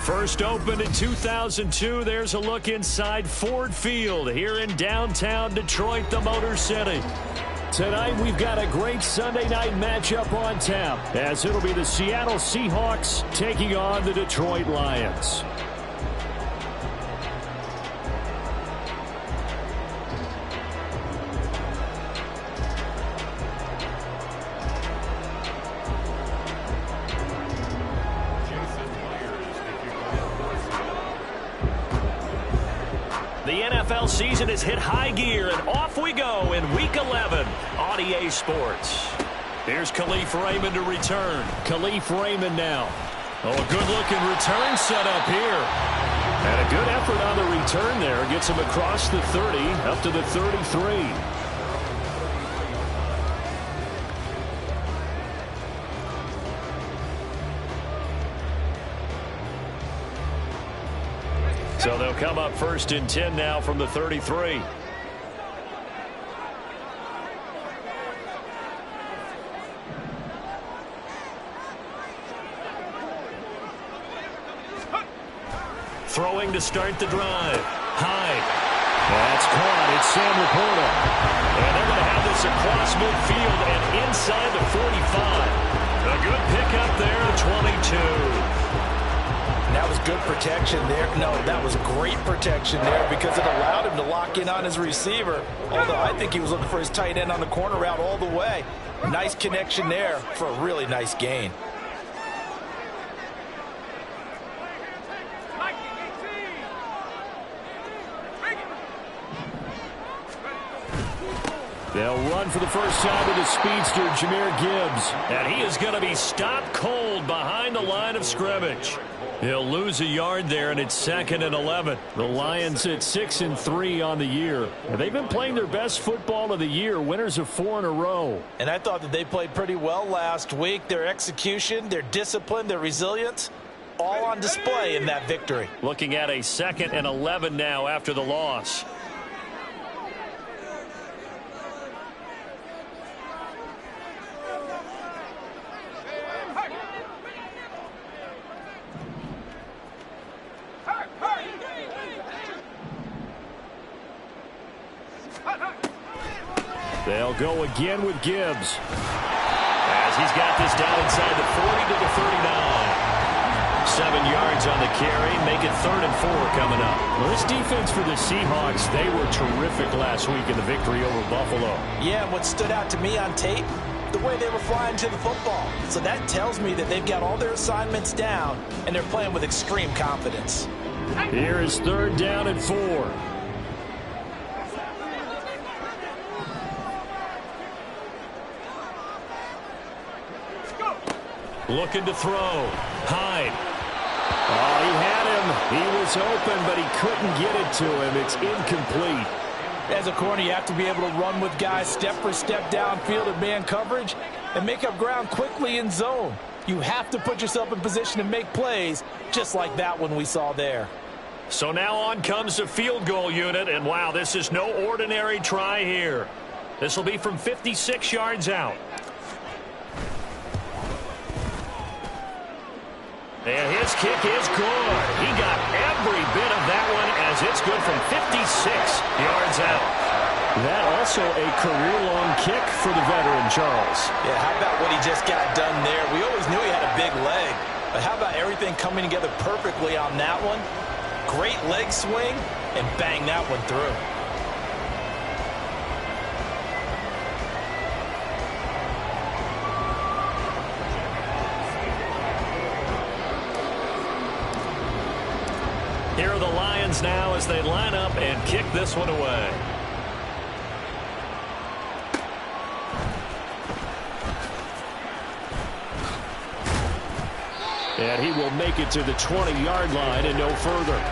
First opened in 2002, there's a look inside Ford Field here in downtown Detroit, the Motor City. Tonight, we've got a great Sunday night matchup on tap, as it'll be the Seattle Seahawks taking on the Detroit Lions. The NFL season has hit high gear, and off we go in Week 11 on EA Sports. Here's Khalif Raymond to return. Khalif Raymond now. Oh, a good-looking return set up here. And a good effort on the return there. Gets him across the 30, up to the 33. So they'll come up first and 10 now from the 33. Throwing to start the drive. Hyde. That's caught. It's Sam Laporta. And they're going to have this across midfield and inside the 45. A good pickup there, 22. That was good protection there. No, that was great protection there because it allowed him to lock in on his receiver. Although I think he was looking for his tight end on the corner route all the way. Nice connection there for a really nice gain. They'll run for the first time with the speedster, Jahmyr Gibbs. And he is going to be stopped cold behind the line of scrimmage. He'll lose a yard there, and it's 2nd and 11. The Lions at 6-3 on the year. And they've been playing their best football of the year, winners of 4 in a row. And I thought that they played pretty well last week. Their execution, their discipline, their resilience, all on display in that victory. Looking at a 2nd and 11 now after the loss. They'll go again with Gibbs. As he's got this down inside the 40 to the 39. 7 yards on the carry. Make it 3rd and 4 coming up. Well, this defense for the Seahawks, they were terrific last week in the victory over Buffalo. Yeah, and what stood out to me on tape, the way they were flying to the football. So that tells me that they've got all their assignments down, and they're playing with extreme confidence. Here is 3rd down and 4. Looking to throw. Hyde. Oh, he had him. He was open, but he couldn't get it to him. It's incomplete. As a corner, you have to be able to run with guys step for step downfield in man coverage and make up ground quickly in zone. You have to put yourself in position to make plays, just like that one we saw there. So now on comes the field goal unit, and wow, this is no ordinary try here. This will be from 56 yards out. And his kick is good. He got every bit of that one as it's good from 56 yards out. That also a career-long kick for the veteran, Charles. Yeah, how about what he just got done there? We always knew he had a big leg, but how about everything coming together perfectly on that one? Great leg swing, and bang that one through. Here are the Lions now as they line up and kick this one away. And he will make it to the 20-yard line and no further.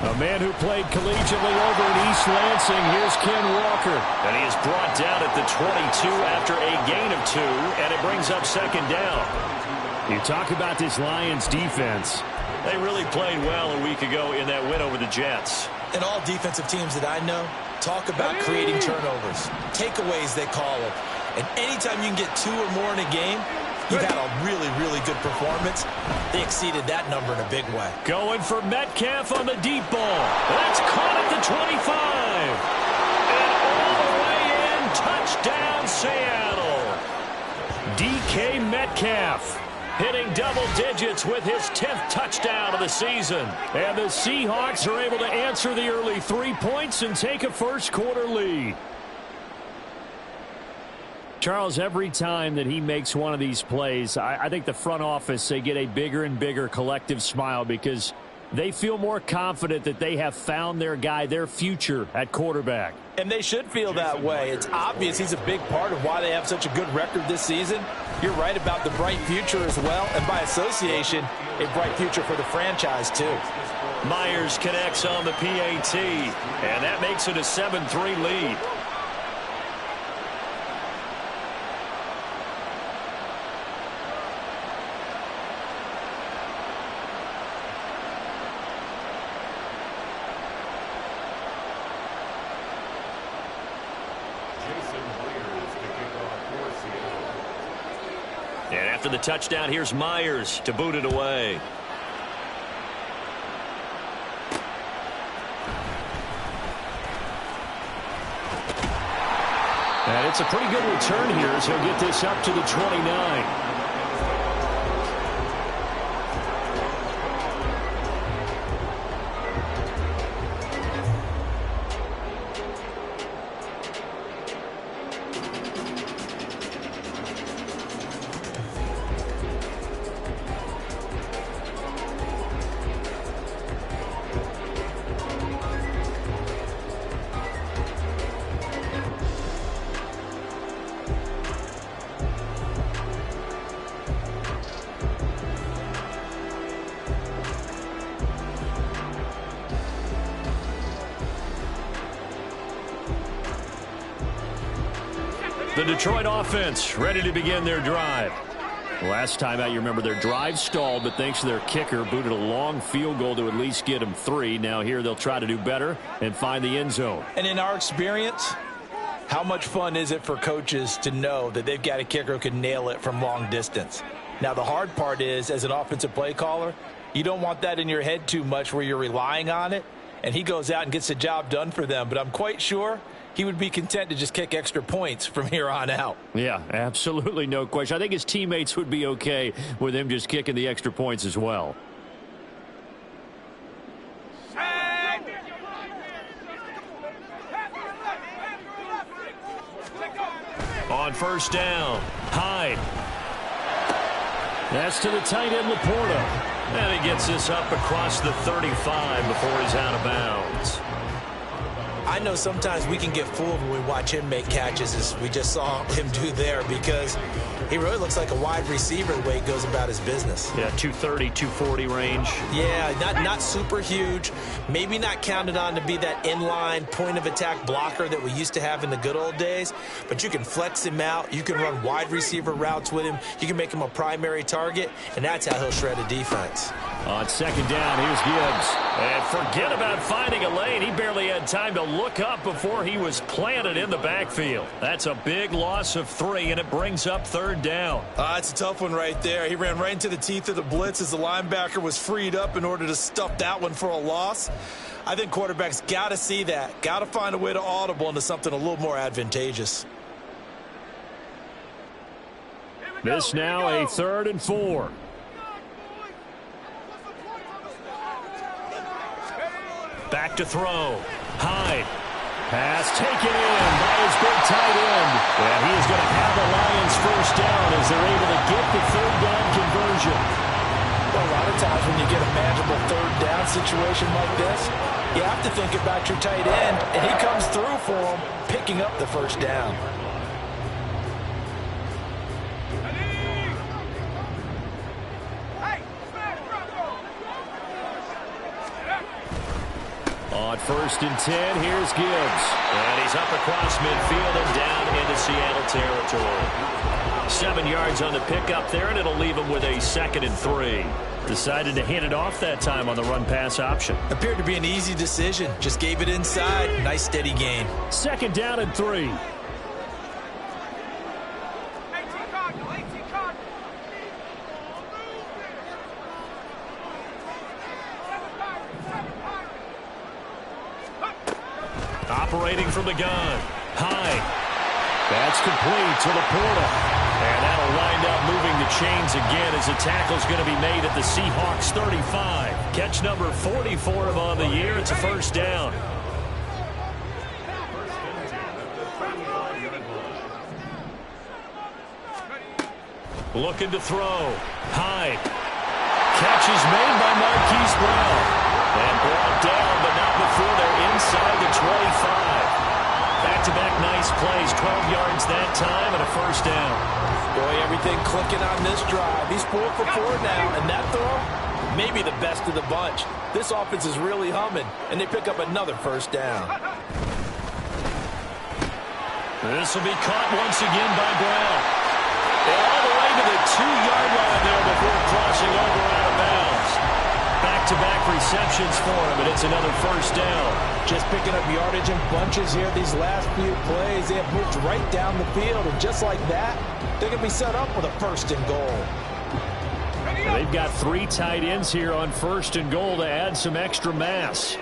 A man who played collegiately over in East Lansing, here's Ken Walker. And he is brought down at the 22 after a gain of 2, and it brings up second down. You talk about this Lions defense. They really played well a week ago in that win over the Jets. And all defensive teams that I know talk about creating turnovers. Takeaways, they call it. And anytime you can get 2 or more in a game, you've had a really, really good performance. They exceeded that number in a big way. Going for Metcalf on the deep ball. That's caught at the 25. And all the way in, touchdown Seattle. DK Metcalf hitting double digits with his 10th touchdown of the season. And the Seahawks are able to answer the early 3 points and take a first-quarter lead. Charles, every time that he makes one of these plays, I think the front office, they get a bigger and bigger collective smile because they feel more confident that they have found their guy, their future at quarterback. And they should feel that way. It's obvious he's a big part of why they have such a good record this season. You're right about the bright future as well, and by association, a bright future for the franchise too. Myers connects on the PAT, and that makes it a 7-3 lead. And after the touchdown, here's Myers to boot it away. And it's a pretty good return here as he'll get this up to the 29. The Detroit offense ready to begin their drive. Last time out, you remember their drive stalled, but thanks to their kicker, booted a long field goal to at least get them 3. Now here they'll try to do better and find the end zone. And in our experience, how much fun is it for coaches to know that they've got a kicker who can nail it from long distance? Now the hard part is, as an offensive play caller, you don't want that in your head too much where you're relying on it, and he goes out and gets the job done for them. But I'm quite sure he would be content to just kick extra points from here on out. Yeah, absolutely, no question. I think his teammates would be okay with him just kicking the extra points as well. On first down, Hyde. That's to the tight end, Laporta. And he gets this up across the 35 before he's out of bounds. I know sometimes we can get fooled when we watch him make catches, as we just saw him do there, because he really looks like a wide receiver the way he goes about his business. Yeah, 230, 240 range. Yeah, not super huge. Maybe not counted on to be that inline point-of-attack blocker that we used to have in the good old days, but you can flex him out. You can run wide receiver routes with him. You can make him a primary target, and that's how he'll shred a defense. On second down, here's Gibbs. And forget about finding a lane. He barely had time to look up before he was planted in the backfield. That's a big loss of 3, and it brings up third down. It's a tough one right there. He ran right into the teeth of the blitz as the linebacker was freed up in order to stuff that one for a loss. I think quarterbacks got to see that. Got to find a way to audible into something a little more advantageous. This now a 3rd and 4. Back to throw. Hyde. Pass taken in by his big tight end. And he is going to have the Lions first down as they're able to get the third down conversion. Well, a lot of times when you get a manageable third down situation like this, you have to think about your tight end, and he comes through for him, picking up the first down. On 1st and 10, here's Gibbs. And he's up across midfield and down into Seattle territory. 7 yards on the pickup there, and it'll leave him with a 2nd and 3. Decided to hand it off that time on the run-pass option. Appeared to be an easy decision. Just gave it inside. Nice, steady gain. 2nd down and 3. Operating from the gun. High. That's complete to Laporta. And that'll wind up moving the chains again as the tackle's going to be made at the Seahawks 35. Catch number 44 of on the year. It's a 1st down. Looking to throw. Hyde. Catch is made by Marquise Brown. And brought down, but not before they're inside the 25. Back-to-back nice plays, 12 yards that time, and a 1st down. Boy, everything clicking on this drive. He's 4 for 4 now, and that throw, maybe the best of the bunch. This offense is really humming, and they pick up another 1st down. This will be caught once again by Brown. And all the way to the 2-yard line there before crossing over out of bounds. Back-to-back receptions for him, and it's another 1st down. Just picking up yardage in bunches here these last few plays. They have moved right down the field, and just like that, they're going to be set up with a 1st and goal. They've got 3 tight ends here on 1st and goal to add some extra mass.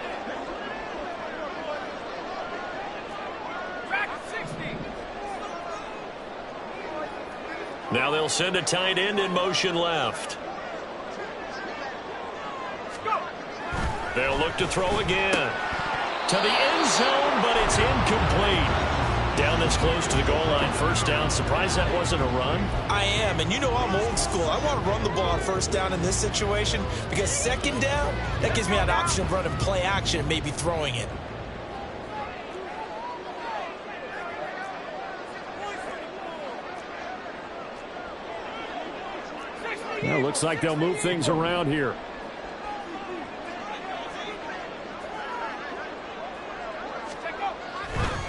Now they'll send a tight end in motion left. They'll look to throw again. To the end zone, but it's incomplete. Down this close to the goal line, 1st down. Surprised that wasn't a run? I am, and you know I'm old school. I want to run the ball on 1st down in this situation because 2nd down, that gives me an option of running play action and maybe throwing it. Well, looks like they'll move things around here.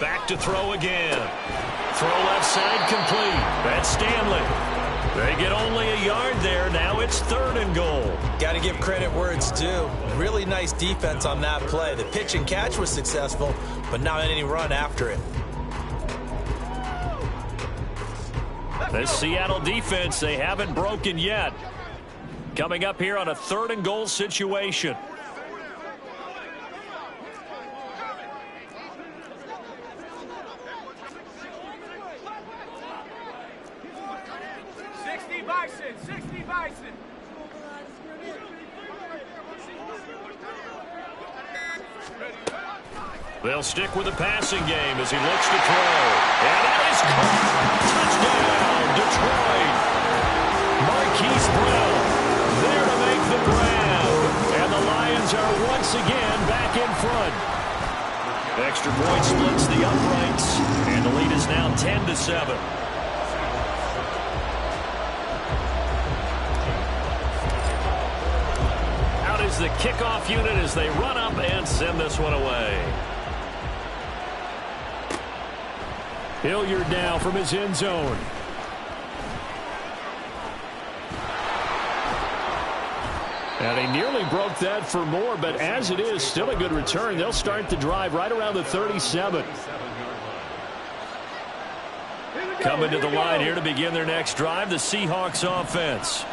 Back to throw again. Throw left side complete. That's Stanley. They get only a yard there. Now it's 3rd and goal. Got to give credit where it's due. Really nice defense on that play. The pitch and catch was successful, but not any run after it. This Seattle defense, they haven't broken yet. Coming up here on a 3rd and goal situation. They'll stick with the passing game as he looks to throw. And that is caught. Touchdown, Detroit. Marquise Brown there to make the grab. And the Lions are once again back in front. Extra point splits the uprights. And the lead is now 10-7. Out is the kickoff unit as they run up and send this one away. Hilliard now from his end zone. And he nearly broke that for more, but as it is, still a good return. They'll start the drive right around the 37. Coming to the line here to begin their next drive, the Seahawks offense.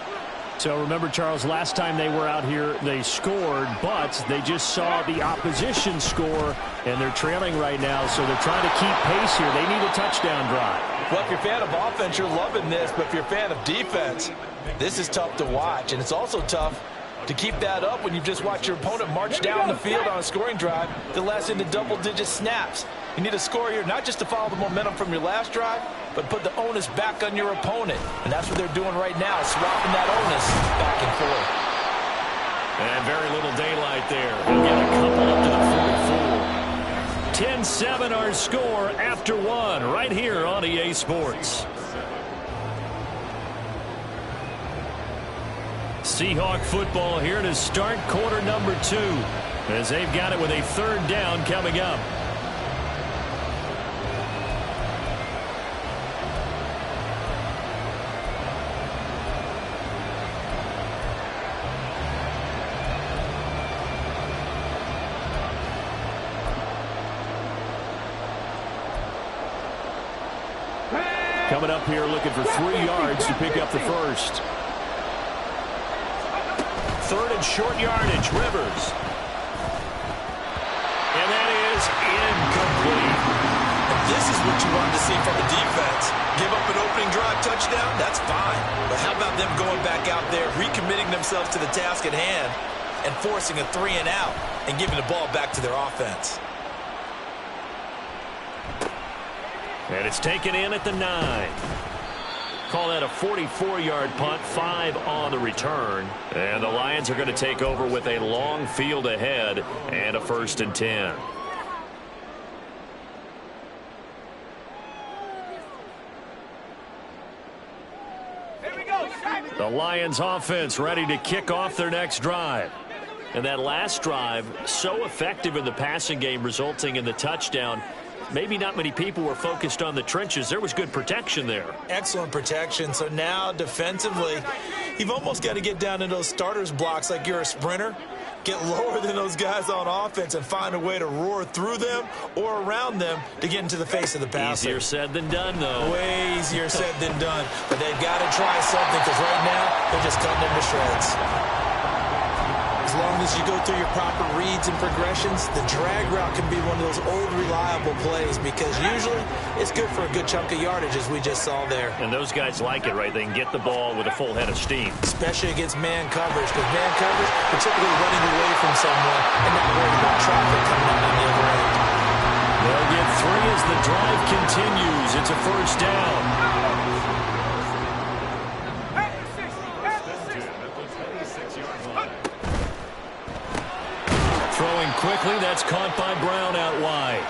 So remember, Charles, last time they were out here, they scored, but they just saw the opposition score, and they're trailing right now, so they're trying to keep pace here. They need a touchdown drive. Well, if you're a fan of offense, you're loving this, but if you're a fan of defense, this is tough to watch, and it's also tough to keep that up when you've just watched your opponent march down the field on a scoring drive that lasts into double-digit snaps. You need a score here, not just to follow the momentum from your last drive, but put the onus back on your opponent. And that's what they're doing right now, swapping that onus back and forth. And very little daylight there. He'll get a couple up to the 44. 10-7 our score after one right here on EA Sports. Seahawk football here to start quarter number 2 as they've got it with a third down coming up. Coming up here looking for 3 yards to pick up the first. Third and short yardage, Rivers. And that is incomplete. This is what you wanted to see from the defense. Give up an opening drive touchdown, that's fine. But how about them going back out there, recommitting themselves to the task at hand, and forcing a 3 and out, and giving the ball back to their offense. And it's taken in at the 9. Call that a 44-yard punt, 5 on the return. And the Lions are going to take over with a long field ahead and a 1st and 10. The Lions offense ready to kick off their next drive. And that last drive, so effective in the passing game, resulting in the touchdown. Maybe not many people were focused on the trenches. There was good protection there. Excellent protection. So now defensively, you've almost got to get down in those starters blocks like you're a sprinter. Get lower than those guys on offense and find a way to roar through them or around them to get into the face of the passer. Easier said than done, though. Way easier said than done. But they've got to try something because right now they're just cutting them to shreds. As long as you go through your proper reads and progressions, the drag route can be one of those old reliable plays because usually it's good for a good chunk of yardage as we just saw there. And those guys like it, right? They can get the ball with a full head of steam. Especially against man coverage because man coverage, you're typically running away from someone and not worried about traffic coming in on the other end. They'll get 3 as the drive continues. It's a 1st down. Throwing quickly, that's caught by Brown out wide.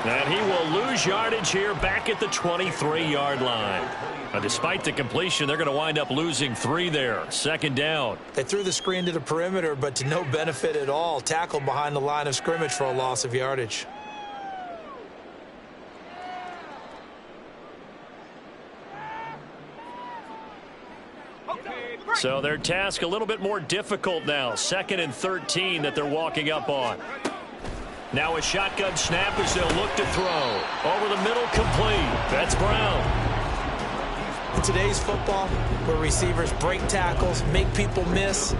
And he will lose yardage here back at the 23-yard line. Now, despite the completion, they're going to wind up losing 3 there. 2nd down. They threw the screen to the perimeter, but to no benefit at all. Tackled behind the line of scrimmage for a loss of yardage. So their task a little bit more difficult now. 2nd and 13 that they're walking up on. Now a shotgun snap as they'll look to throw. Over the middle, complete. That's Brown. In today's football, where receivers break tackles, make people miss,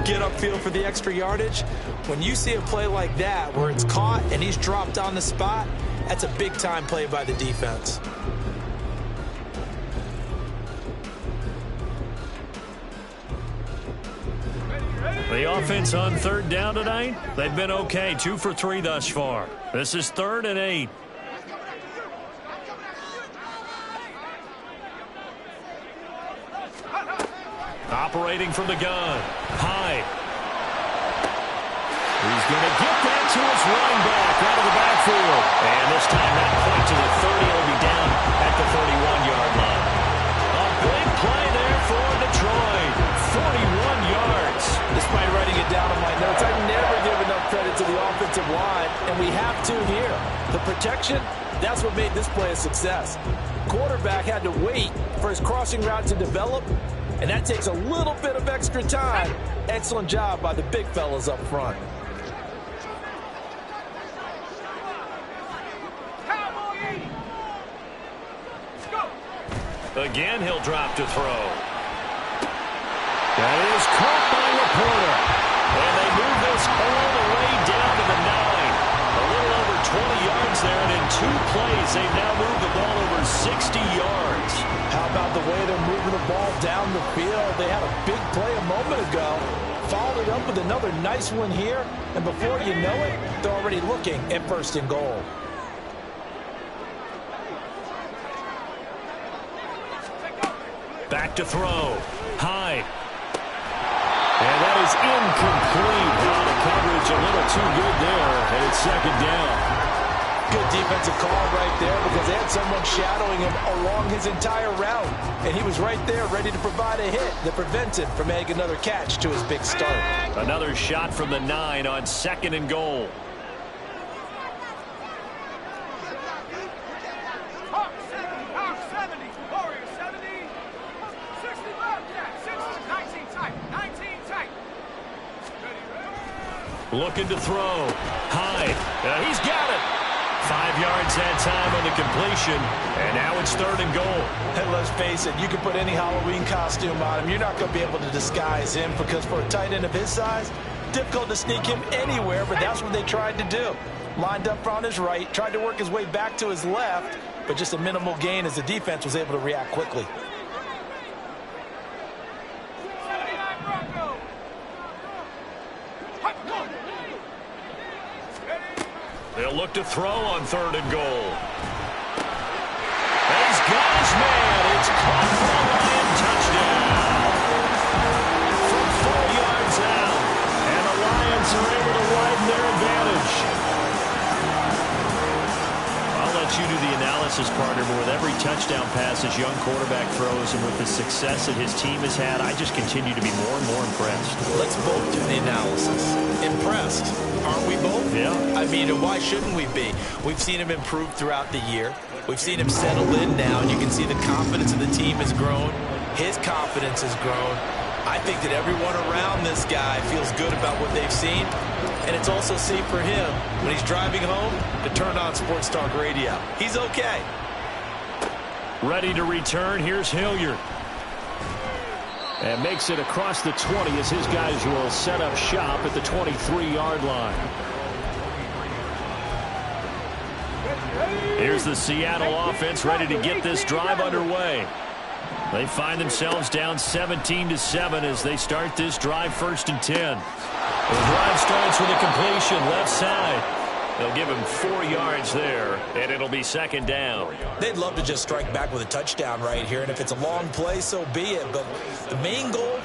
get upfield for the extra yardage, when you see a play like that where it's caught and he's dropped on the spot, that's a big-time play by the defense. The offense on 3rd down tonight, they've been okay. 2 for 3 thus far. This is 3rd and 8. Operating from the gun. Hyde. He's going to get that to his running back out of the backfield. And this time not quite to the 30. He'll be down at the 31-yard line. A big play there for Detroit. 41 yards. Despite writing it down on my notes, I never give enough credit to the offensive line, and we have to here. The protection, that's what made this play a success. Quarterback had to wait for his crossing route to develop, and that takes a little bit of extra time. Excellent job by the big fellas up front. Again, he'll drop to throw. That is caught by Laporta. And they move this all the way down to the 9. A little over 20 yards there, and in 2 plays, they've now moved the ball over 60 yards. How about the way they're moving the ball down the field? They had a big play a moment ago. Followed it up with another nice one here, and before you know it, they're already looking at 1st and goal. Back to throw. Hyde. And that is incomplete. Now the coverage a little too good there, and it's 2nd down. Good defensive call right there because they had someone shadowing him along his entire route. And he was right there ready to provide a hit that prevents him from adding another catch to his big start. Another shot from the 9 on 2nd and goal. Looking to throw. Hyde. He's got it. 5 yards that time on the completion. And now it's 3rd and goal. And let's face it, you can put any Halloween costume on him. You're not going to be able to disguise him because for a tight end of his size, difficult to sneak him anywhere, but that's what they tried to do. Lined up on his right, tried to work his way back to his left, but just a minimal gain as the defense was able to react quickly. They'll look to throw on 3rd and goal. And he's got his man. It's caught for a Lion touchdown. From 4 yards out. And the Lions are able to widen their advantage. I'll let you do the analysis, partner, but with every touchdown pass his young quarterback throws and with the success that his team has had, I just continue to be more and more impressed. Let's both do the analysis. Impressed. Aren't we both? Yeah. I mean, why shouldn't we be? We've seen him improve throughout the year. We've seen him settle in now, and you can see the confidence of the team has grown. His confidence has grown. I think that everyone around this guy feels good about what they've seen, and it's also safe for him when he's driving home to turn on Sports Talk Radio. He's okay. Ready to return. Here's Hilliard. And makes it across the 20 as his guys will set up shop at the 23-yard line. Here's the Seattle offense ready to get this drive underway. They find themselves down 17-7 as they start this drive 1st and 10. The drive starts with a completion left side. They'll give him 4 yards there, and it'll be 2nd down. They'd love to just strike back with a touchdown right here, and if it's a long play, so be it. But the main goal,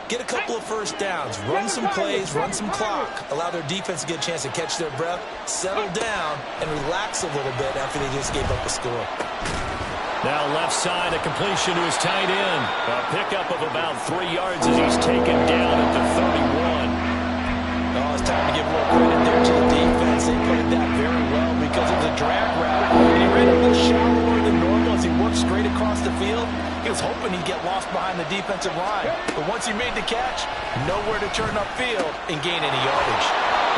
get a couple of first downs, run some plays, run some clock, allow their defense to get a chance to catch their breath, settle down, and relax a little bit after they just gave up a score. Now left side, a completion to his tight end. A pickup of about 3 yards as he's taken down at the 31. Oh, it's time to give a little credit there to the defense. They played that very well because it was a drag route. And he ran a little shallower than normal as he worked straight across the field. He was hoping he'd get lost behind the defensive line. But once he made the catch, nowhere to turn upfield and gain any yardage.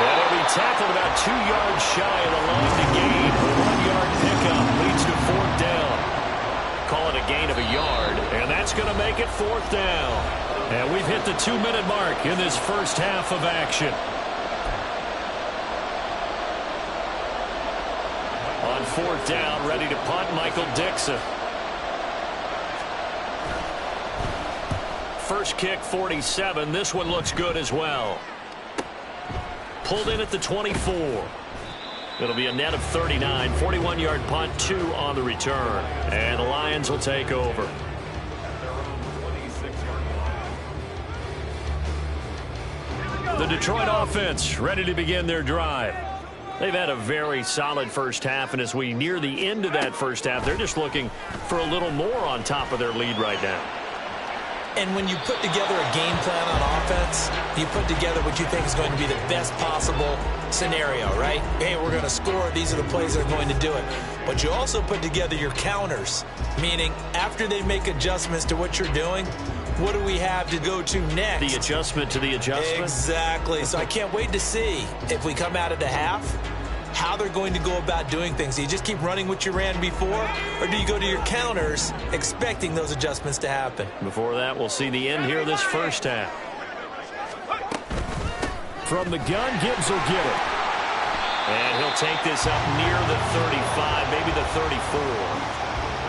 Well, he'll be tackled about 2 yards shy of the line to gain. A 1-yard pickup leads to 4th down. Call it a gain of a yard, and that's going to make it 4th down. And we've hit the 2-minute mark in this first half of action. On 4th down, ready to punt, Michael Dixon. First kick, 47. This one looks good as well. Pulled in at the 24. It'll be a net of 39. 41-yard punt, 2 on the return. And the Lions will take over. The Detroit offense ready to begin their drive. They've had a very solid first half, and as we near the end of that first half, they're just looking for a little more on top of their lead right now. And when you put together a game plan on offense, you put together what you think is going to be the best possible scenario, right? Hey, we're going to score. These are the plays that are going to do it. But you also put together your counters, meaning after they make adjustments to what you're doing, what do we have to go to next? The adjustment to the adjustment? Exactly. So I can't wait to see if we come out of the half, how they're going to go about doing things. Do you just keep running what you ran before, or do you go to your counters expecting those adjustments to happen? Before that, we'll see the end here of this first half. From the gun, Gibbs will get it. And he'll take this up near the 35, maybe the 34.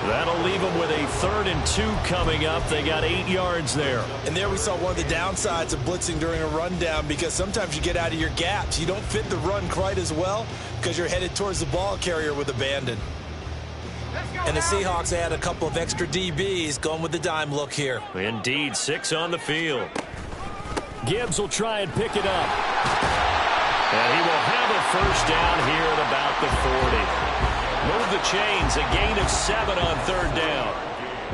That'll leave them with a 3rd and 2 coming up. They got 8 yards there. And there we saw one of the downsides of blitzing during a rundown, because sometimes you get out of your gaps. You don't fit the run quite as well because you're headed towards the ball carrier with abandon. And the Seahawks had a couple of extra DBs going with the dime look here. Indeed, 6 on the field. Gibbs will try and pick it up. And he will have a first down here at about the 40. Move the chains, a gain of 7 on third down.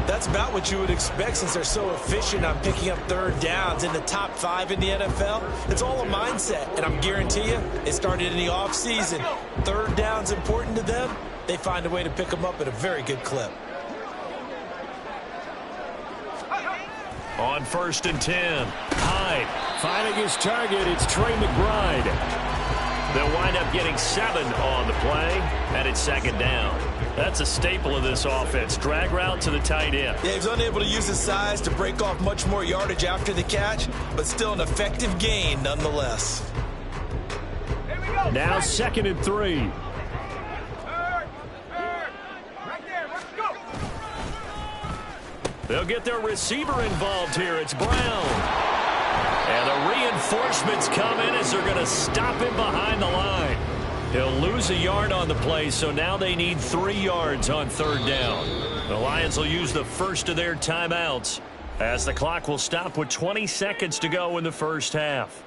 That's about what you would expect since they're so efficient on picking up third downs in the top 5 in the NFL. It's all a mindset, and I'm guarantee you it started in the offseason. Third down's important to them. They find a way to pick them up at a very good clip. On 1st and 10, Hyde finding his target. It's Trey McBride. They'll wind up getting 7 on the play, and it's 2nd down. That's a staple of this offense. Drag route to the tight end. Yeah, he's unable to use his size to break off much more yardage after the catch, but still an effective gain nonetheless. Now 2nd and 3. They'll get their receiver involved here. It's Brown. And the reinforcements come in as they're going to stop him behind the line. He'll lose a yard on the play, so now they need 3 yards on third down. The Lions will use the first of their timeouts as the clock will stop with 20 seconds to go in the first half.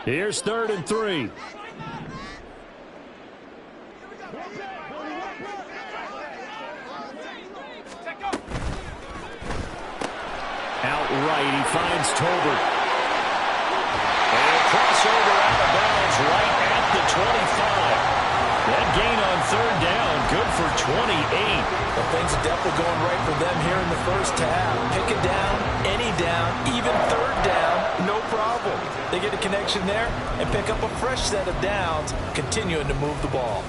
Here's 3rd and 3. Outright, he finds Tolbert. And a crossover out of bounds right at the 25. That gain on third down, good for 28. Well, things are definitely going right for them here in the first half. Pick it down, any down, even third down, no problem. They get a connection there and pick up a fresh set of downs, continuing to move the ball.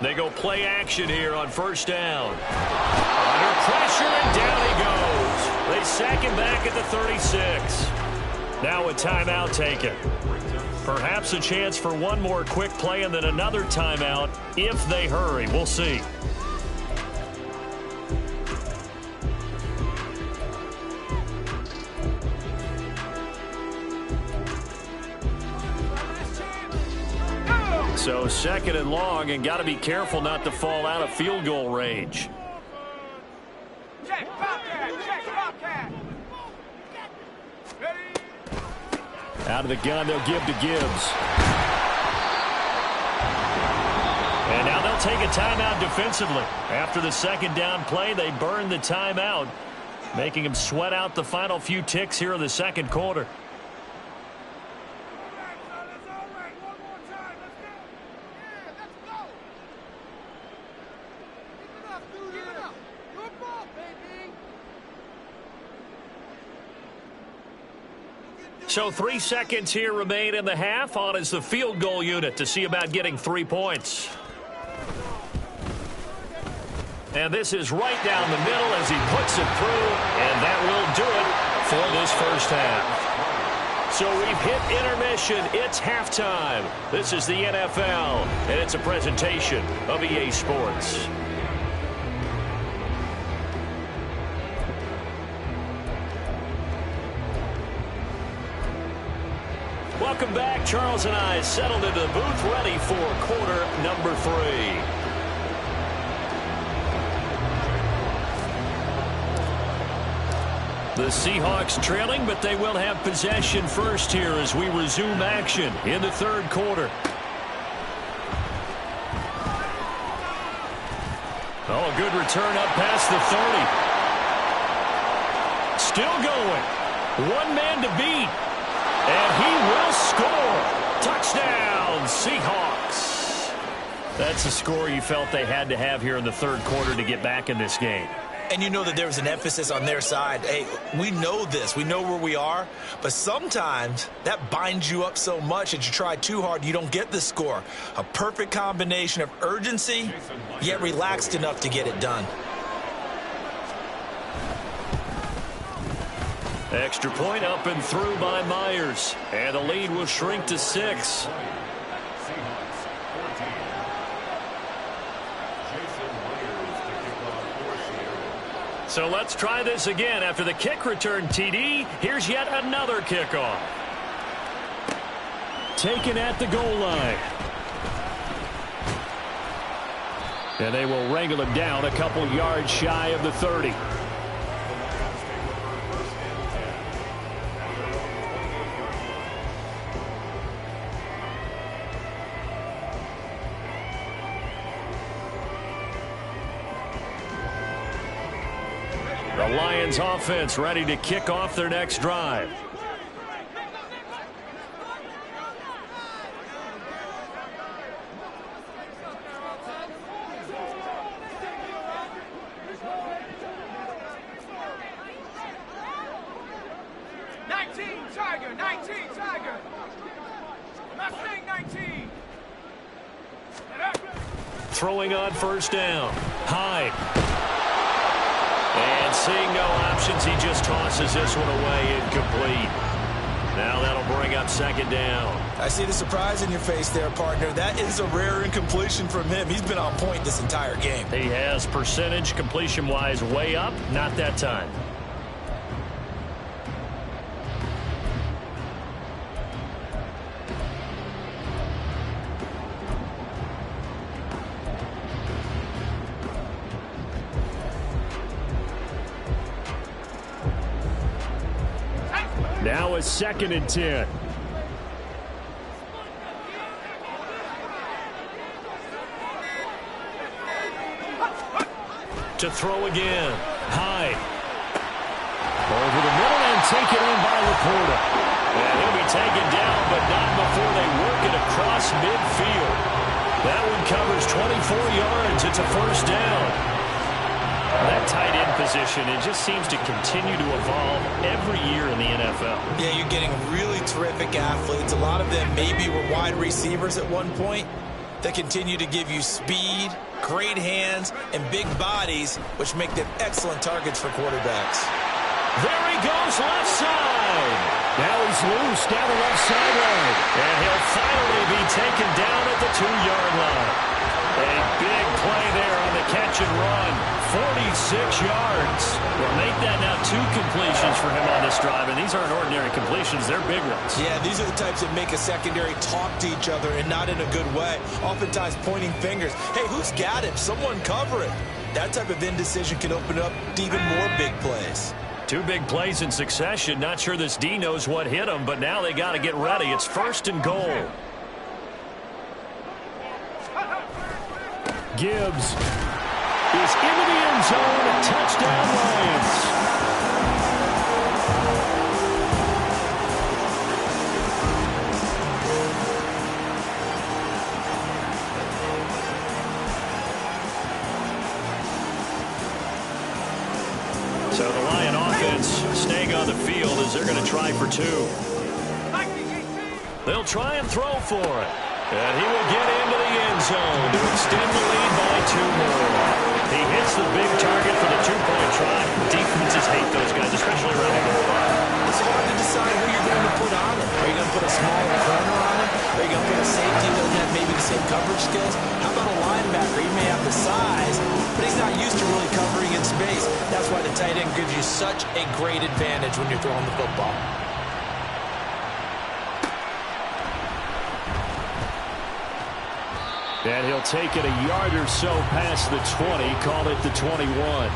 They go play action here on first down. Under pressure, and down he goes. They sack him back at the 36. Now a timeout taken. Perhaps a chance for one more quick play and then another timeout if they hurry. We'll see. So 2nd and long, and got to be careful not to fall out of field goal range. Out of the gun, they'll give to Gibbs. And now they'll take a timeout defensively. After the 2nd down play, they burn the timeout, making them sweat out the final few ticks here in the 2nd quarter. So 3 seconds here remain in the half. On is the field goal unit to see about getting 3 points. And this is right down the middle as he puts it through, and that will do it for this first half. So we've hit intermission. It's halftime. This is the NFL, and it's a presentation of EA Sports. Welcome back. Charles and I settled into the booth, ready for quarter number 3. The Seahawks trailing, but they will have possession first here as we resume action in the 3rd quarter. Oh, a good return up past the 30. Still going. One man to beat. And he will score. Touchdown, Seahawks. That's the score you felt they had to have here in the 3rd quarter to get back in this game. And you know that there was an emphasis on their side. Hey, we know this. We know where we are. But sometimes that binds you up so much that you try too hard, you don't get the score. A perfect combination of urgency, yet relaxed enough to get it done. Extra point up and through by Myers. And the lead will shrink to 6. So let's try this again. After the kick return TD, here's yet another kickoff. Taken at the goal line. And they will wrangle him down a couple yards shy of the 30. The Lions offense ready to kick off their next drive. Throwing on first down. Hyde. And seeing no options, he just tosses this one away incomplete. Now that'll bring up second down. I see the surprise in your face there, partner. That is a rare incompletion from him. He's been on point this entire game. He has percentage completion-wise way up. Not that time. Now it's 2nd and 10. To throw again. Hyde. Over the middle and taken in by Laporta. And he'll be taken down, but not before they work it across midfield. That one covers 24 yards. It's a first down. That tight end position, it just seems to continue to evolve every year in the NFL. Yeah, you're getting really terrific athletes. A lot of them maybe were wide receivers at one point that continue to give you speed, great hands, and big bodies, which make them excellent targets for quarterbacks. There he goes, left side. Now he's loose down the left sideline. And he'll finally be taken down at the 2-yard line. A big play there on the catch and run. 46 yards. Well, make that now 2 completions for him on this drive, and these aren't ordinary completions. They're big ones. Yeah, these are the types that make a secondary talk to each other and not in a good way. Oftentimes pointing fingers. Hey, who's got him? Someone cover it. That type of indecision can open up to even more big plays. 2 big plays in succession. Not sure this D knows what hit him, but now they got to get ready. It's 1st and goal. Gibbs is into the end zone. Touchdown, Lions. So the Lion offense staying on the field as they're going to try for 2. They'll try and throw for it. And he will get into the end zone to extend the lead by 2 more. He hits the big target for the 2-point try. Defenses hate those guys, especially around the goal line. It's hard to decide who you're going to put on him. Are you going to put a small corner on him? Are you going to put a safety that doesn't have maybe the same coverage skills? How about a linebacker? He may have the size, but he's not used to really covering in space. That's why the tight end gives you such a great advantage when you're throwing the football. And he'll take it a yard or so past the 20, call it the 21.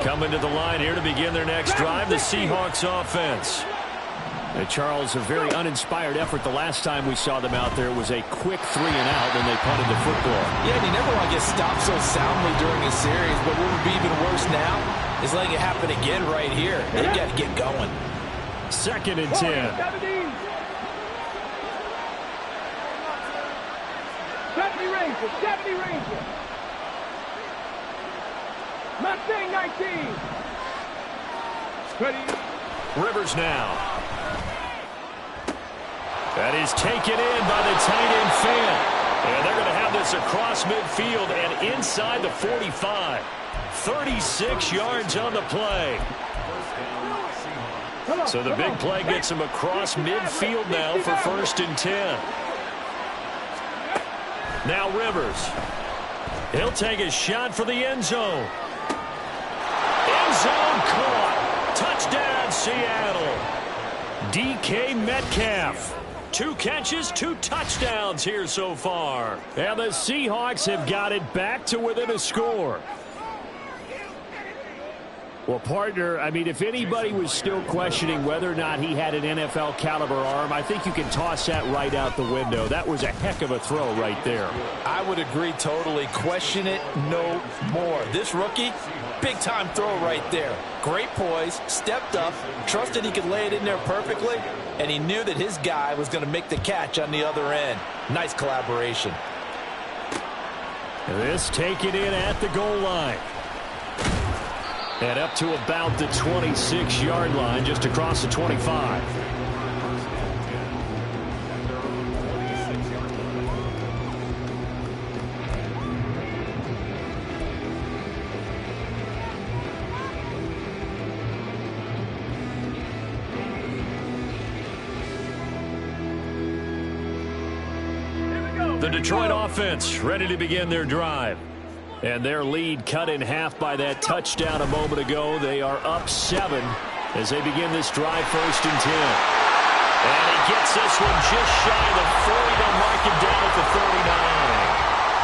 Coming to the line here to begin their next drive, the Seahawks offense. And Charles, a very uninspired effort the last time we saw them out there. It was a quick 3 and out when they punted the football. Yeah, and you never want to get stopped so soundly during a series, but what would be even worse now is letting it happen again right here. They've got to get going. 2nd and 10. Ranger. Mustang 19. Rivers now. That is taken in by the tight end Fant. And they're going to have this across midfield and inside the 45. 36 yards on the play. So the big play gets him across midfield now for 1st and 10. Now Rivers. He'll take a shot for the end zone. End zone caught. Touchdown, Seattle. DK Metcalf. 2 catches, 2 touchdowns here so far. And the Seahawks have got it back to within a score. Well, partner, I mean, if anybody was still questioning whether or not he had an NFL caliber arm, I think you can toss that right out the window. That was a heck of a throw right there. I would agree totally. Question it no more. This rookie, big time throw right there. Great poise, stepped up, trusted he could lay it in there perfectly, and he knew that his guy was going to make the catch on the other end. Nice collaboration. This taken in at the goal line. And up to about the 26-yard line, just across the 25. The Detroit offense ready to begin their drive. And their lead cut in half by that touchdown a moment ago. They are up 7 as they begin this drive, 1st and 10. And he gets this one just shy of the 40. They'll mark him down at the 39.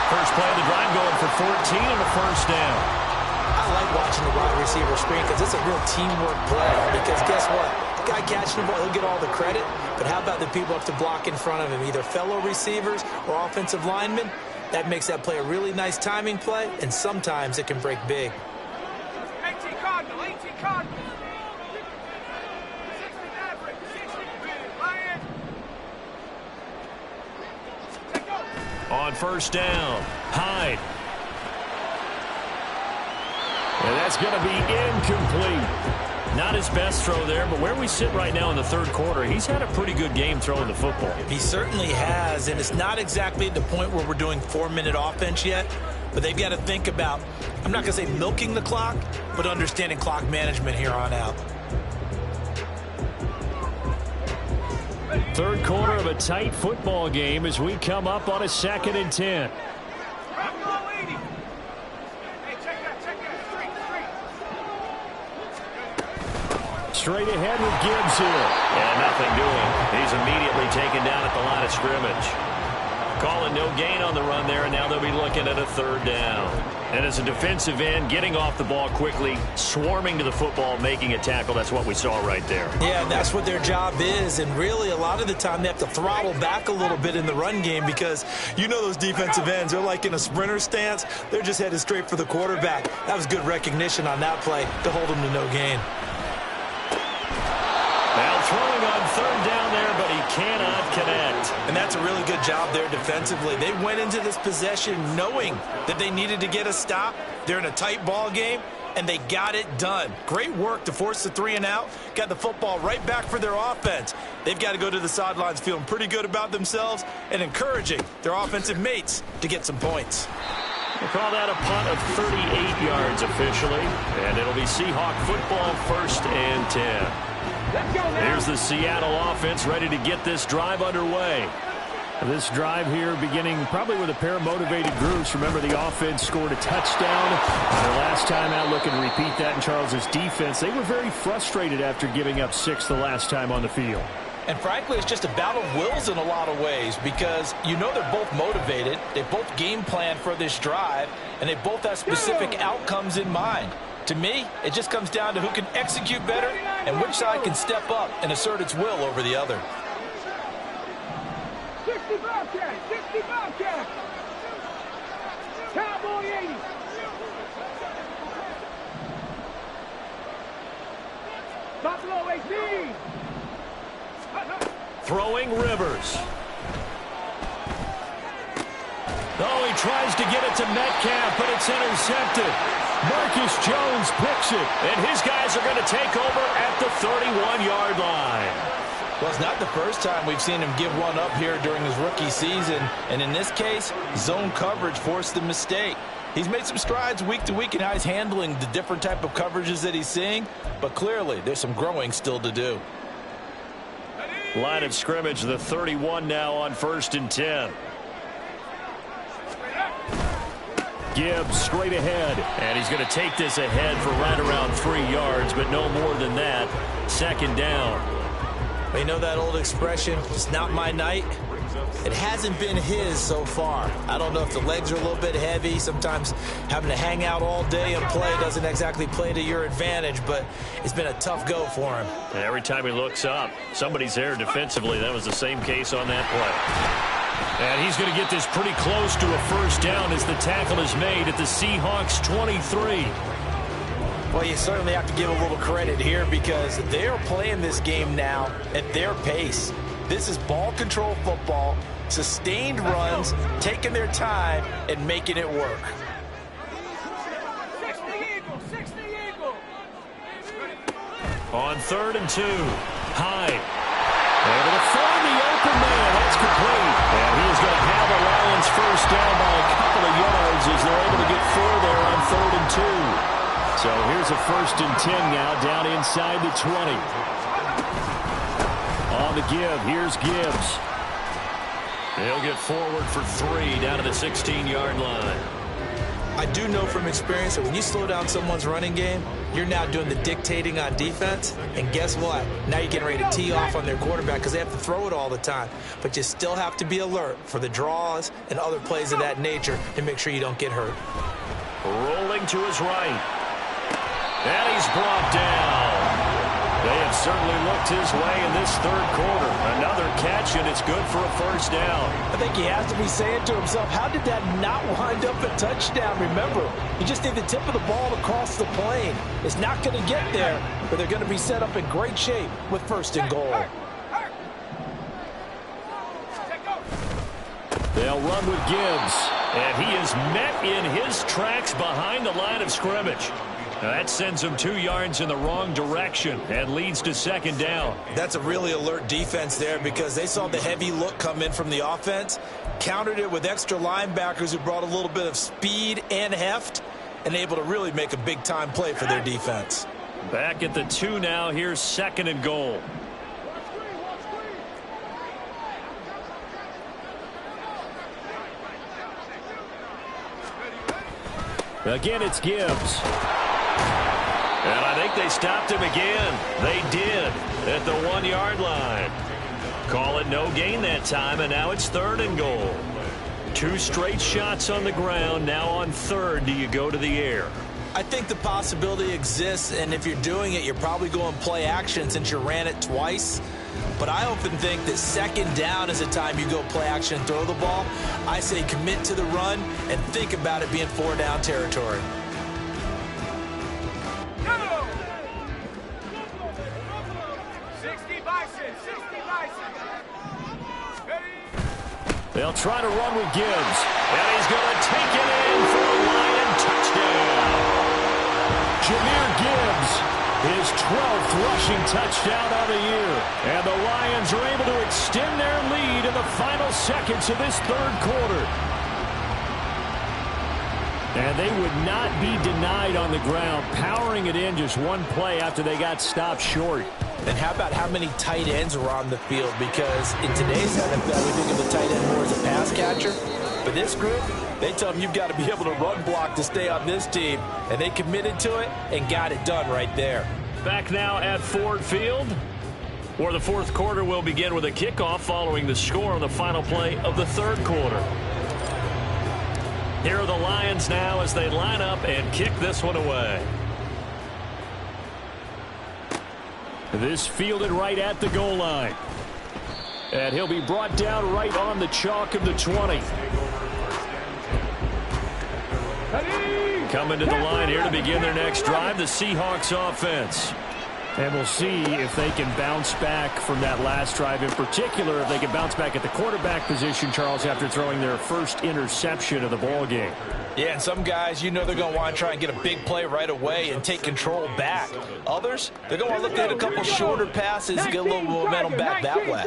First play of the drive going for 14 and a 1st down. I like watching the wide receiver screen because it's a real teamwork play. Because guess what? The guy catching the ball, he'll get all the credit. But how about the people up to block in front of him, either fellow receivers or offensive linemen? That makes that play a really nice timing play, and sometimes it can break big. 18 Cardinal, 18 Cardinal. 60 Maverick, 60 Lion. On 1st down, Hyde. And that's going to be incomplete. Not his best throw there, but where we sit right now in the 3rd quarter, he's had a pretty good game throwing the football. He certainly has, and it's not exactly at the point where we're doing 4-minute offense yet, but they've got to think about, I'm not going to say milking the clock, but understanding clock management here on out. 3rd quarter of a tight football game as we come up on a 2nd and 10. Straight ahead with Gibbs here. And nothing doing. He's immediately taken down at the line of scrimmage. Calling no gain on the run there, and now they'll be looking at a 3rd down. And as a defensive end, getting off the ball quickly, swarming to the football, making a tackle, that's what we saw right there. Yeah, and that's what their job is. And really, a lot of the time, they have to throttle back a little bit in the run game because you know those defensive ends, they're like in a sprinter stance. They're just headed straight for the quarterback. That was good recognition on that play to hold them to no gain. Now throwing on 3rd down there, but he cannot connect. And that's a really good job there defensively. They went into this possession knowing that they needed to get a stop. They're in a tight ball game, and they got it done. Great work to force the 3 and out. Got the football right back for their offense. They've got to go to the sidelines feeling pretty good about themselves and encouraging their offensive mates to get some points. We'll call that a punt of 38 yards officially, and it'll be Seahawk football, 1st and 10. Here's the Seattle offense ready to get this drive underway. This drive here beginning probably with a pair of motivated groups. Remember, the offense scored a touchdown. Their last time out, looking to repeat that in Charles's defense. They were very frustrated after giving up 6 the last time on the field. And frankly, it's just a battle of wills in a lot of ways because you know they're both motivated. They both game plan for this drive, and they both have specific outcomes in mind. To me, it just comes down to who can execute better and which side can step up and assert its will over the other. 60 Bobcat, 60 Bobcat. Cowboy 80. Buffalo 18. Throwing Rivers. Oh, he tries to get it to Metcalf, but it's intercepted. Marcus Jones picks it, and his guys are going to take over at the 31-yard line. Well, it's not the first time we've seen him give one up here during his rookie season. And in this case, zone coverage forced the mistake. He's made some strides week to week in how he's handling the different type of coverages that he's seeing. But clearly, there's some growing still to do. Line of scrimmage, the 31 now on 1st and 10. Gibbs straight ahead, and he's going to take this ahead for right around 3 yards, but no more than that. 2nd down. You know that old expression, it's not my night? It hasn't been his so far. I don't know if the legs are a little bit heavy. Sometimes having to hang out all day and play doesn't exactly play to your advantage, but it's been a tough go for him. And every time he looks up, somebody's there defensively. That was the same case on that play. And he's going to get this pretty close to a 1st down as the tackle is made at the Seahawks 23. Well, you certainly have to give a little credit here because they're playing this game now at their pace. This is ball control football, sustained runs, taking their time and making it work. 60 Eagle, 60 Eagle. On 3rd and 2, Hyde. Able to find the open man. That's complete. And he is going to have the Lions 1st down by a couple of yards as they're able to get 4 there on 3rd and 2. So here's a 1st and 10 now down inside the 20. On the give, here's Gibbs. He'll get forward for 3 down to the 16-yard line. I do know from experience that when you slow down someone's running game, you're now doing the dictating on defense. And guess what? Now you're getting ready to tee off on their quarterback because they have to throw it all the time. But you still have to be alert for the draws and other plays of that nature and make sure you don't get hurt. Rolling to his right. And he's brought down. They have certainly looked his way in this 3rd quarter. Another catch, and it's good for a 1st down. I think he has to be saying to himself, how did that not wind up a touchdown? Remember, you just need the tip of the ball across the plane. It's not going to get there, but they're going to be set up in great shape with 1st and goal. They'll run with Gibbs, and he is met in his tracks behind the line of scrimmage. Now that sends him 2 yards in the wrong direction and leads to 2nd down. That's a really alert defense there because they saw the heavy look come in from the offense, countered it with extra linebackers who brought a little bit of speed and heft, and able to really make a big-time play for their defense. Back at the 2 now. Here's 2nd and goal. Again, it's Gibbs. And I think they stopped him again. They did at the 1-yard line. Call it no gain that time, and now it's 3rd and goal. 2 straight shots on the ground. Now on 3rd, do you go to the air? I think the possibility exists, and if you're doing it, you're probably going play action since you ran it twice. But I often think that 2nd down is the time you go play action and throw the ball. I say commit to the run and think about it being 4-down territory. They'll try to run with Gibbs. And he's going to take it in for a Lion touchdown. Jahmyr Gibbs, his 12th rushing touchdown of the year. And the Lions are able to extend their lead in the final seconds of this 3rd quarter. And they would not be denied on the ground, powering it in just 1 play after they got stopped short. And how about how many tight ends were on the field? Because in today's NFL, we think of the tight end more as a pass catcher. But this group, they tell them you've got to be able to run block to stay on this team. And they committed to it and got it done right there. Back now at Ford Field, where the 4th quarter will begin with a kickoff following the score on the final play of the 3rd quarter. Here are the Lions now as they line up and kick this one away. This fielded right at the goal line. And he'll be brought down right on the chalk of the 20. Coming to the line here to begin their next drive, the Seahawks offense. And we'll see if they can bounce back from that last drive. In particular, if they can bounce back at the quarterback position, Charles, after throwing their first interception of the ball game. Yeah, and some guys, you know they're going to want to try and get a big play right away and take control back. Others, they're going to want to look at a couple shorter passes and get a little momentum back that way.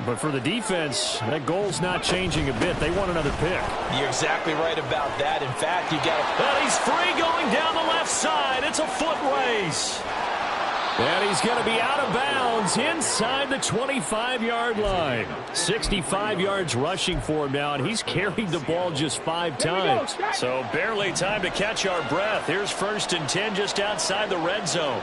But for the defense, that goal's not changing a bit. They want another pick. You're exactly right about that. In fact, you got to... And he's free going down the left side. It's a foot race. And he's going to be out of bounds inside the 25-yard line. 65 yards rushing for him now, and he's carried the ball just 5 times. So barely time to catch our breath. Here's 1st and 10 just outside the red zone.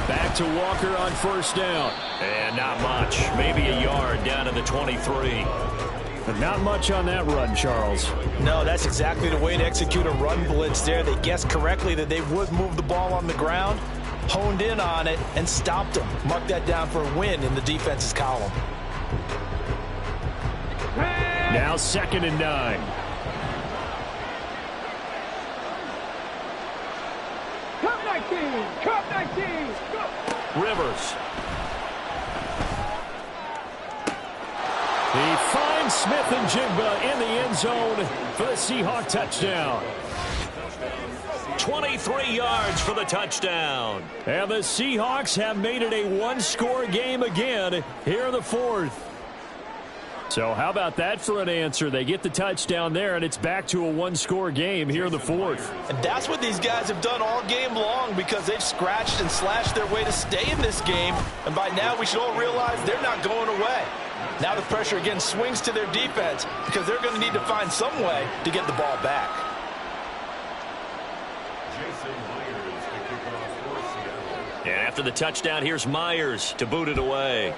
Back to Walker on 1st down. And not much. Maybe a yard down to the 23. But not much on that run, Charles. No, that's exactly the way to execute a run blitz there. They guessed correctly that they would move the ball on the ground, honed in on it, and stopped them. Mark that down for a win in the defense's column. Now 2nd and 9. Cup 19! Cup 19! Rivers. He finds Smith and Jigba in the end zone for the Seahawk touchdown. 23 yards for the touchdown. And the Seahawks have made it a one-score game again here in the 4th. So how about that for an answer? They get the touchdown there, and it's back to a one-score game here in the 4th. And that's what these guys have done all game long, because they've scratched and slashed their way to stay in this game. And by now, we should all realize they're not going away. Now the pressure again swings to their defense, because they're going to need to find some way to get the ball back. And after the touchdown, here's Myers to boot it away.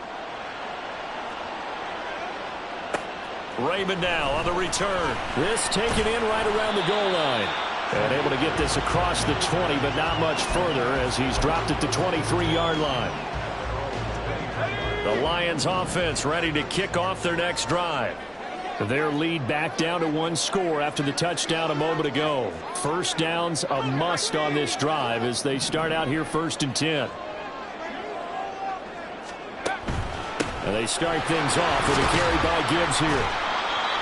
Raymond now on the return. This taken in right around the goal line. And able to get this across the 20, but not much further as he's dropped at the 23-yard line. The Lions offense ready to kick off their next drive. Their lead back down to 1 score after the touchdown a moment ago. 1st down's a must on this drive as they start out here 1st and 10. And they start things off with a carry by Gibbs here.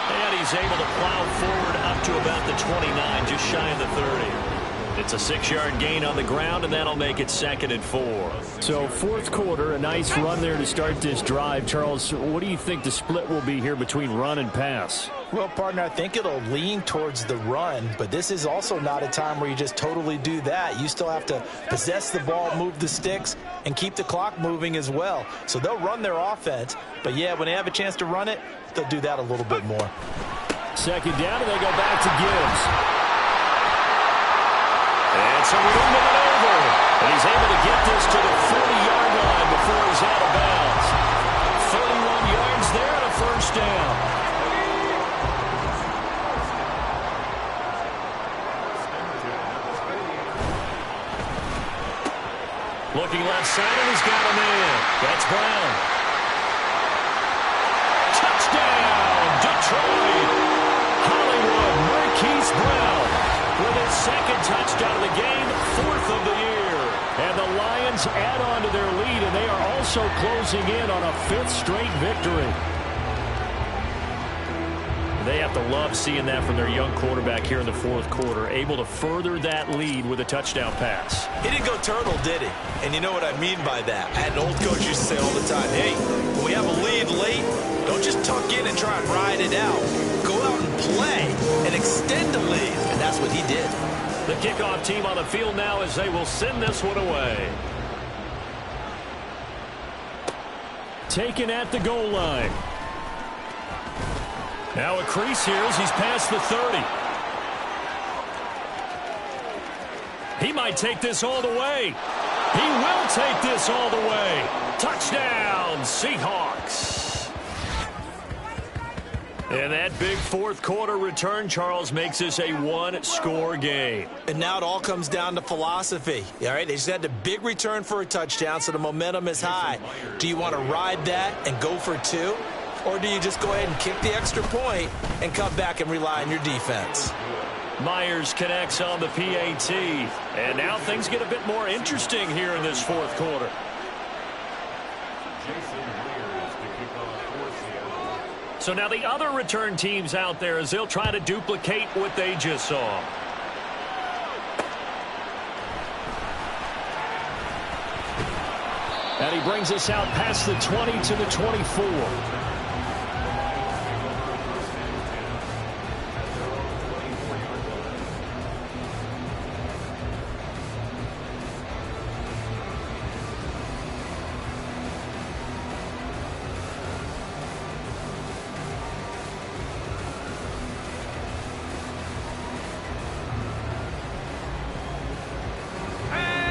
And he's able to plow forward up to about the 29, just shy of the 30. It's a 6-yard gain on the ground, and that'll make it 2nd and 4. So 4th quarter, a nice run there to start this drive. Charles, what do you think the split will be here between run and pass? Well, partner, I think it'll lean towards the run, but this is also not a time where you just totally do that. You still have to possess the ball, move the sticks, and keep the clock moving as well. So they'll run their offense, but yeah, when they have a chance to run it, they'll do that a little bit more. 2nd down, and they go back to Gibbs. And so we're moving over. And he's able to get this to the 40-yard line before he's out of bounds. 31 yards there and a 1st down. Looking left side, and he's got a man. That's Brown. Touchdown, Detroit. Hollywood, Marquise Brown with his 2nd touchdown of the game, 4th of the year. And the Lions add on to their lead, and they are also closing in on a 5th straight victory. They have to love seeing that from their young quarterback here in the 4th quarter, able to further that lead with a touchdown pass. He didn't go turtle, did he? And you know what I mean by that. I had an old coach used to say all the time, hey, when we have a lead late, don't just tuck in and try and ride it out. Go out and play and extend the lead. And that's what he did. The kickoff team on the field now as they will send this one away. Taken at the goal line. Now a crease here as he's past the 30. He might take this all the way. He will take this all the way. Touchdown, Seahawks. And that big 4th quarter return, Charles, makes this a one-score game. And now it all comes down to philosophy. All right, they just had a big return for a touchdown, so the momentum is high. Do you want to ride that and go for 2? Or do you just go ahead and kick the extra point and come back and rely on your defense? Myers connects on the PAT. And now things get a bit more interesting here in this fourth quarter. So now the other return teams out there as they'll try to duplicate what they just saw. And he brings us out past the 20 to the 24.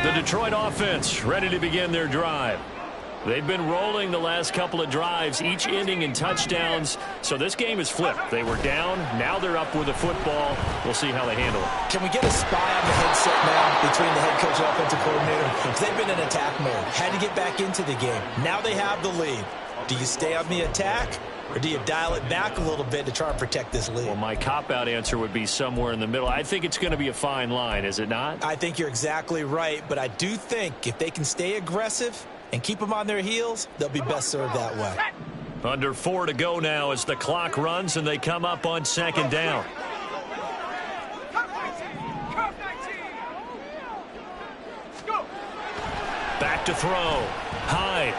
The Detroit offense ready to begin their drive. They've been rolling the last couple of drives, each ending in touchdowns. So this game is flipped. They were down. Now they're up with the football. We'll see how they handle it. Can we get a spy on the headset now between the head coach and offensive coordinator? Because they've been in attack mode. Had to get back into the game. Now they have the lead. Do you stay on the attack? Or do you dial it back a little bit to try and protect this lead? Well, my cop-out answer would be somewhere in the middle. I think it's going to be a fine line, is it not? I think you're exactly right, but I do think if they can stay aggressive and keep them on their heels, they'll be best served that way. Under 4 to go now as the clock runs and they come up on second down. Back to throw. Hyde.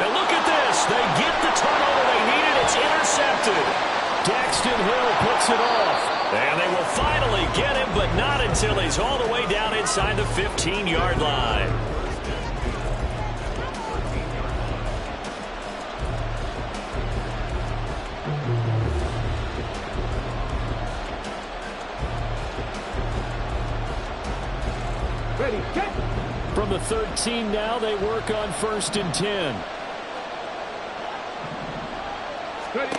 And look at this. They get the turnover they needed. It's intercepted. Daxton Hill puts it off. And they will finally get him, but not until he's all the way down inside the 15-yard line. Ready, get. From the 13 now, they work on 1st and 10. Ready.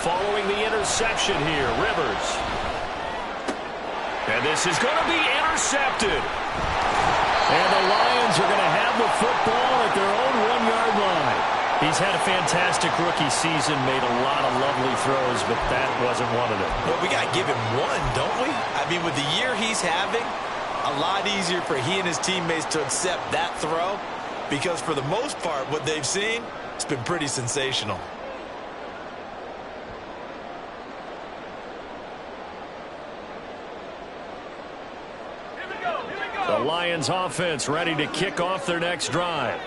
Following the interception here, Rivers. And this is going to be intercepted. And the Lions are going to have the football at their own 1-yard line. He's had a fantastic rookie season, made a lot of lovely throws, but that wasn't one of them. Well, we got to give him one, don't we? I mean, with the year he's having, a lot easier for he and his teammates to accept that throw because for the most part, what they've seen, it's been pretty sensational. The Lions offense ready to kick off their next drive.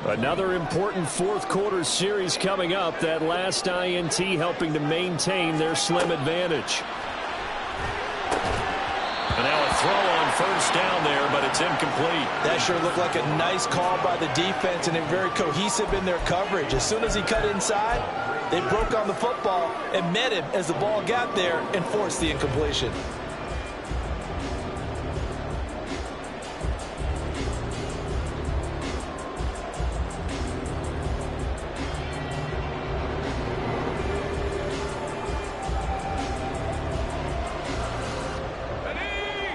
Another important fourth quarter series coming up. That last INT helping to maintain their slim advantage. And now a throw on 1st down there, but it's incomplete. That sure looked like a nice call by the defense, and they're very cohesive in their coverage. As soon as he cut inside, they broke on the football and met him as the ball got there and forced the incompletion.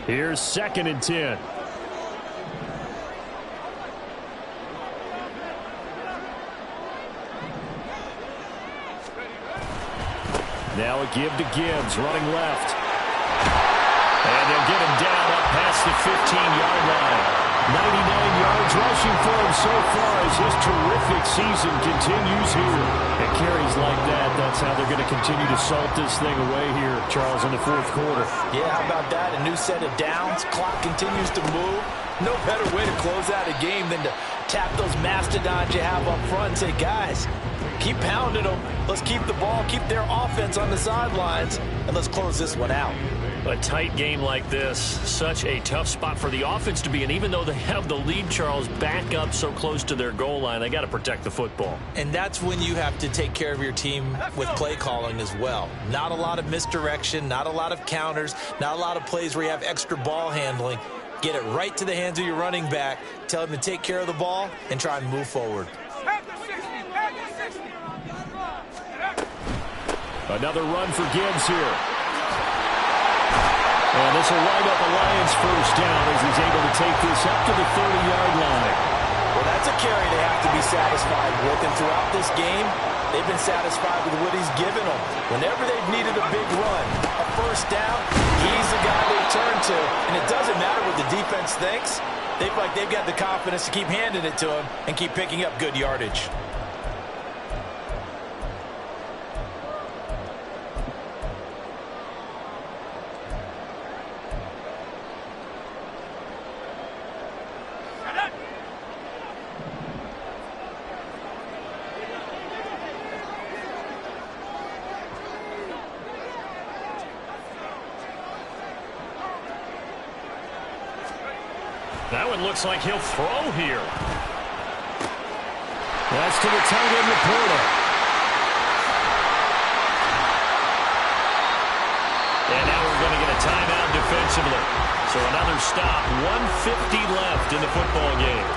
Here's 2nd and 10. Now a give to Gibbs, running left. And they'll get him down up past the 15-yard line. 99 yards rushing for him so far as his terrific season continues here. And carries like that, that's how they're going to continue to salt this thing away here, Charles, in the fourth quarter. Yeah, how about that? A new set of downs. Clock continues to move. No better way to close out a game than to tap those mastodons you have up front and say, guys, keep pounding them. Let's keep the ball, keep their offense on the sidelines, and let's close this one out. A tight game like this, such a tough spot for the offense to be in. Even though they have the lead, Charles, back up so close to their goal line, they got to protect the football. And that's when you have to take care of your team with play calling as well. Not a lot of misdirection, not a lot of counters, not a lot of plays where you have extra ball handling. Get it right to the hands of your running back, tell him to take care of the ball, and try and move forward. Another run for Gibbs here. And this will wind up the Lions' 1st down as he's able to take this up to the 30-yard line. Well, that's a carry they have to be satisfied with. And throughout this game, they've been satisfied with what he's given them. Whenever they've needed a big run, a first down, he's the guy they turn to. And it doesn't matter what the defense thinks. They feel like they've got the confidence to keep handing it to him and keep picking up good yardage. That one looks like he'll throw here. That's to the tight end reporter. And now we're going to get a timeout defensively. So another stop. 1:50 left in the football game.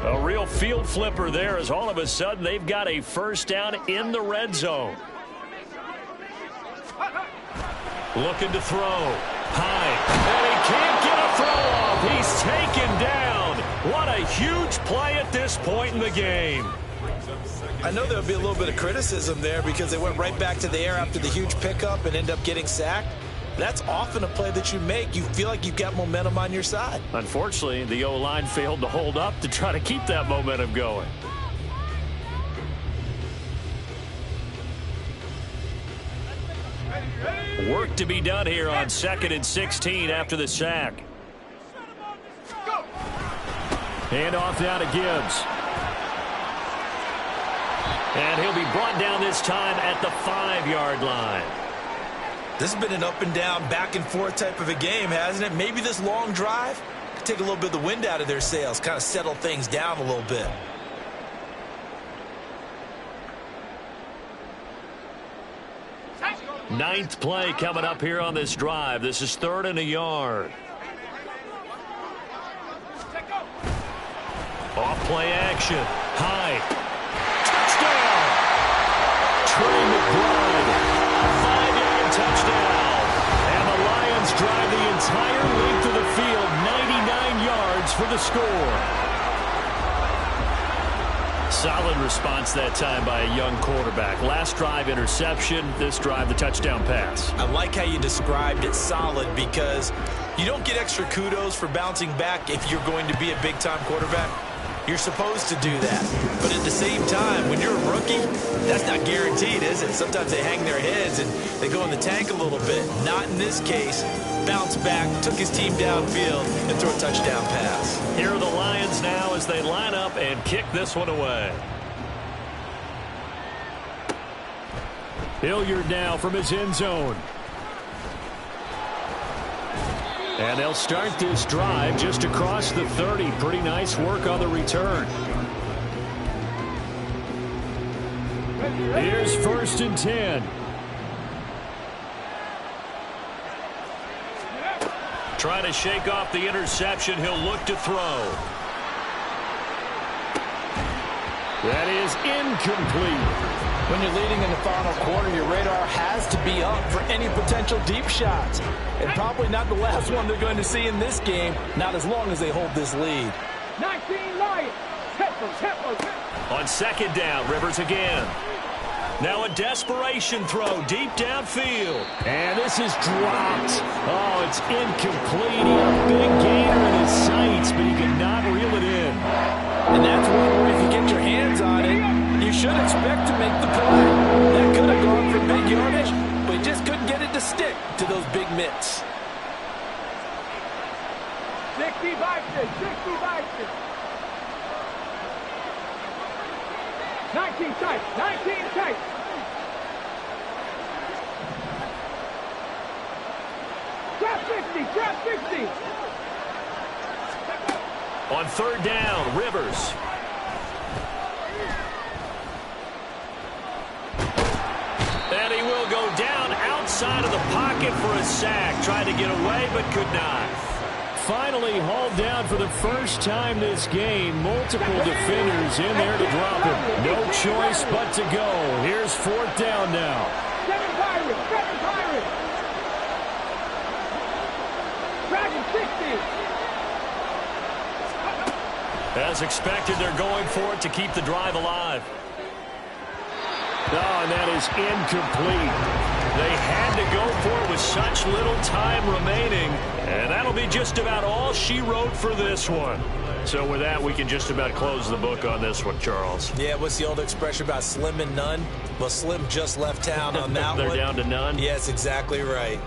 A real field flipper there as all of a sudden they've got a first down in the red zone. Looking to throw. High. And he can't get a throw off. He's taken down. What a huge play at this point in the game. I know there'll be a little bit of criticism there because they went right back to the air after the huge pickup and end up getting sacked. That's often a play that you make. You feel like you've got momentum on your side. Unfortunately, the O-line failed to hold up to try to keep that momentum going. Work to be done here on 2nd and 16 after the sack. Hand off now to Gibbs. And he'll be brought down this time at the 5-yard line. This has been an up and down, back and forth type of a game, hasn't it? Maybe this long drive could take a little bit of the wind out of their sails, kind of settle things down a little bit. Ninth play coming up here on this drive. This is 3rd and a yard. Off play action. High. Touchdown. Trey McBride. 5-yard touchdown. And the Lions drive the entire length of the field. 99 yards for the score. Solid response that time by a young quarterback. Last drive, interception. This drive, the touchdown pass. I like how you described it, solid, because you don't get extra kudos for bouncing back if you're going to be a big-time quarterback. You're supposed to do that. But at the same time, when you're a rookie, that's not guaranteed, is it? Sometimes they hang their heads and they go in the tank a little bit. Not in this case. Bounced back, took his team downfield, and threw a touchdown pass. Here are the Lions now as they line up and kick this one away. Hilliard now from his end zone. And they'll start this drive just across the 30. Pretty nice work on the return. Here's 1st and 10. Trying to shake off the interception. He'll look to throw. That is incomplete. When you're leading in the final quarter, your radar has to be up for any potential deep shots. And probably not the last one they're going to see in this game, not as long as they hold this lead. 19 Lions. Tempo. On 2nd down, Rivers again. Now a desperation throw deep downfield. And this is dropped. Oh, it's incomplete. He had a big gainer in his sights, but he could not reel it in. And that's where if you get your hands on it, you should expect to make the play. That could have gone for big yardage, but he just couldn't get it to stick to those big mitts. 65. 19 tight. Trap 50. On 3rd down, Rivers. And he will go down outside of the pocket for a sack. Tried to get away, but could not. Finally hauled down for the first time this game. Multiple defenders in there to drop him. No choice but to go. Here's 4th down now. 7 Pirates. Dragon 60. As expected, they're going for it to keep the drive alive. Oh, and that is incomplete. They had to go for it with such little time remaining, and that'll be just about all she wrote for this one. So with that, we can just about close the book on this one, Charles. Yeah, what's the old expression about slim and none? Well, Slim just left town on that They're one. down to none? Yes, exactly right.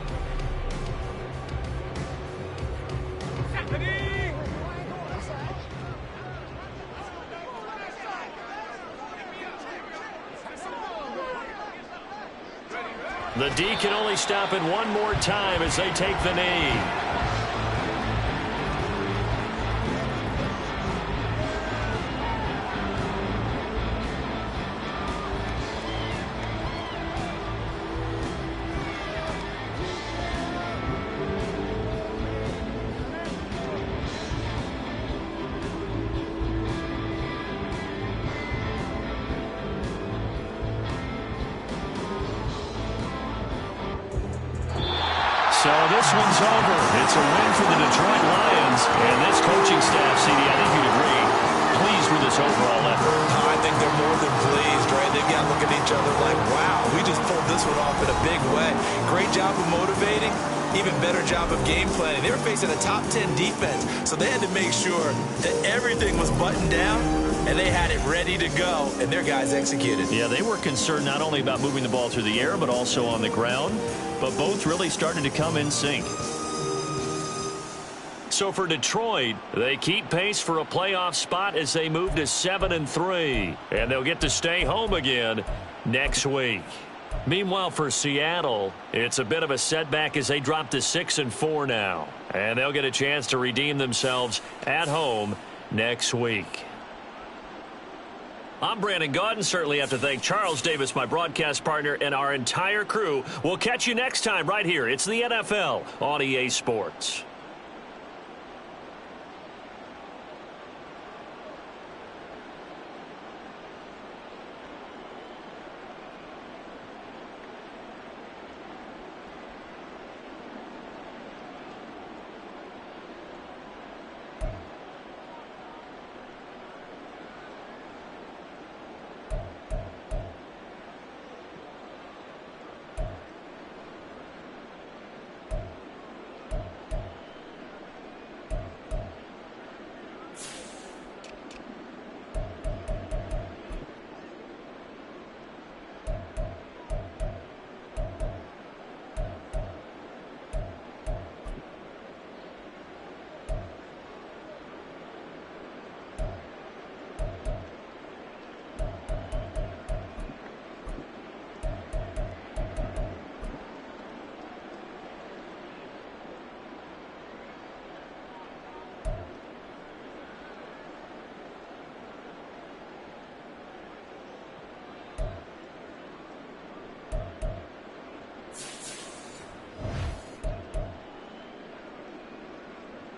The D can only stop it one more time as they take the knee. So this one's over. It's a win for the Detroit Lions. And this coaching staff, CD, I think you'd agree, pleased with this overall effort. I think they're more than pleased, right? They've got to look at each other like, wow, we just pulled this one off in a big way. Great job of motivating. Even better job of game planning. They were facing a top 10 defense, so they had to make sure that everything was buttoned down and they had it ready to go, and their guys executed. Yeah, they were concerned not only about moving the ball through the air, but also on the ground. But both really started to come in sync. So for Detroit, they keep pace for a playoff spot as they move to 7-3. And they'll get to stay home again next week. Meanwhile, for Seattle, it's a bit of a setback as they drop to 6-4 now. And they'll get a chance to redeem themselves at home next week. I'm Brandon Gaudin. Certainly have to thank Charles Davis, my broadcast partner, and our entire crew. We'll catch you next time right here. It's the NFL on EA Sports.